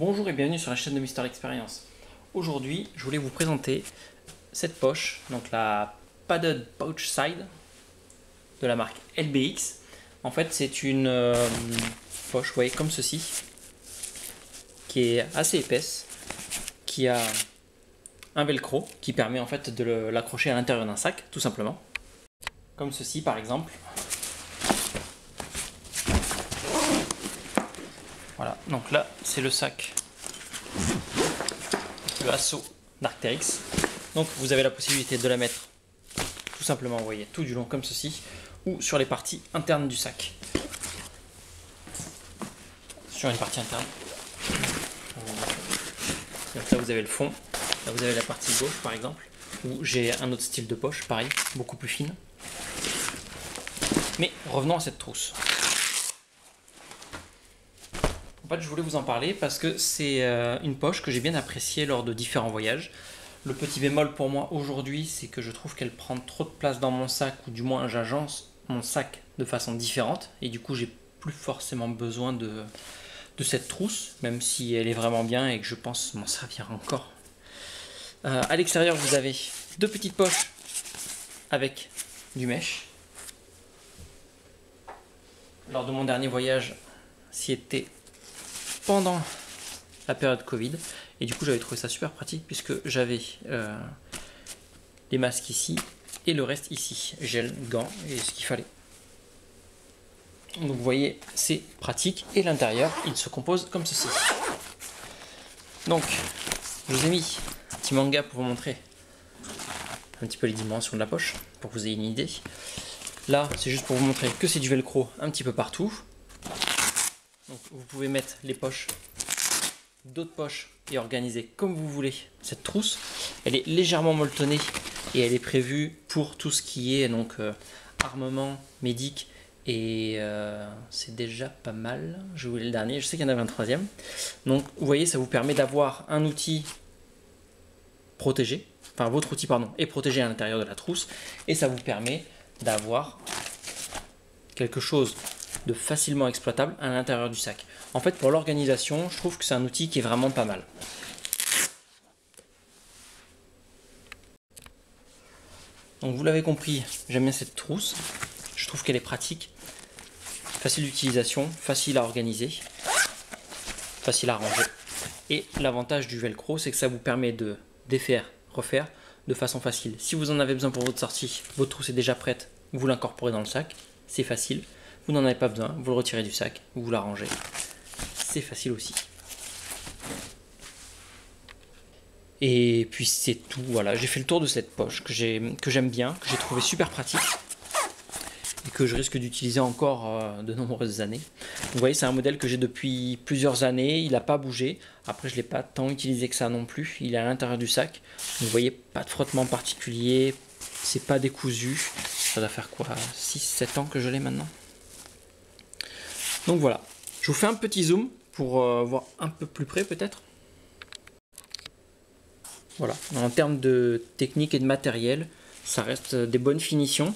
Bonjour et bienvenue sur la chaîne de Mister Experience. Aujourd'hui, je voulais vous présenter cette poche, donc la Padded Pouch Side de la marque LBX. En fait, c'est une poche, vous voyez, comme ceci, qui est assez épaisse, qui a un velcro qui permet en fait de l'accrocher à l'intérieur d'un sac, tout simplement. Comme ceci, par exemple. Voilà, donc là, c'est le sac, le Asso d'Arc'teryx. Donc vous avez la possibilité de la mettre tout simplement, vous voyez, tout du long comme ceci, ou sur les parties internes du sac. Sur une partie interne. Donc là vous avez le fond, là vous avez la partie gauche par exemple, où j'ai un autre style de poche, pareil, beaucoup plus fine. Mais revenons à cette trousse. En fait, je voulais vous en parler parce que c'est une poche que j'ai bien appréciée lors de différents voyages. Le petit bémol pour moi aujourd'hui, c'est que je trouve qu'elle prend trop de place dans mon sac, ou du moins j'agence mon sac de façon différente, et du coup j'ai plus forcément besoin de cette trousse, même si elle est vraiment bien et que je pense m'en servir encore. À l'extérieur, vous avez deux petites poches avec du mesh. Lors de mon dernier voyage, c'était pendant la période Covid, et du coup j'avais trouvé ça super pratique puisque j'avais les masques ici et le reste ici, gel, gants et ce qu'il fallait. Donc vous voyez, c'est pratique, et l'intérieur il se compose comme ceci. Donc je vous ai mis un petit manga pour vous montrer un petit peu les dimensions de la poche, pour que vous ayez une idée. Là c'est juste pour vous montrer que c'est du velcro un petit peu partout. Donc vous pouvez mettre les poches, d'autres poches, et organiser comme vous voulez cette trousse. Elle est légèrement molletonnée et elle est prévue pour tout ce qui est donc armement, médic, et c'est déjà pas mal. Je voulais le dernier, je sais qu'il y en avait un troisième. Donc vous voyez, ça vous permet d'avoir un outil protégé, enfin votre outil pardon, est protégé à l'intérieur de la trousse, et ça vous permet d'avoir quelque chose de facilement exploitable à l'intérieur du sac. En fait, pour l'organisation, je trouve que c'est un outil qui est vraiment pas mal. Donc vous l'avez compris, j'aime bien cette trousse. Je trouve qu'elle est pratique, facile d'utilisation, facile à organiser, facile à ranger. Et l'avantage du velcro, c'est que ça vous permet de défaire, refaire de façon facile. Si vous en avez besoin pour votre sortie, votre trousse est déjà prête, vous l'incorporez dans le sac, c'est facile. Vous n'en avez pas besoin, vous le retirez du sac, vous la rangez. C'est facile aussi. Et puis c'est tout, voilà, j'ai fait le tour de cette poche que j'aime bien, que j'ai trouvé super pratique et que je risque d'utiliser encore de nombreuses années. Vous voyez, c'est un modèle que j'ai depuis plusieurs années, il n'a pas bougé. Après, je ne l'ai pas tant utilisé que ça non plus, il est à l'intérieur du sac. Vous voyez, pas de frottement particulier, c'est pas décousu. Ça doit faire quoi, 6-7 ans que je l'ai maintenant. Donc voilà, je vous fais un petit zoom pour voir un peu plus près peut-être. Voilà, en termes de technique et de matériel, ça reste des bonnes finitions,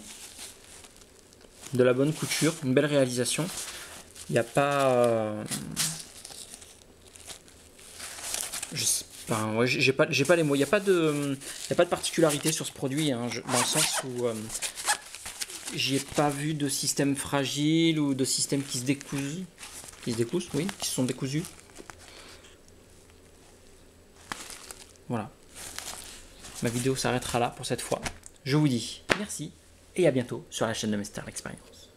de la bonne couture, une belle réalisation. Il n'y a pas... j'ai pas les mots, il n'y a pas de particularité sur ce produit, hein, dans le sens où j'ai pas vu de système fragile ou de système qui se décousent. Qui se sont décousus. Voilà. Ma vidéo s'arrêtera là pour cette fois. Je vous dis merci et à bientôt sur la chaîne de Mister Experience.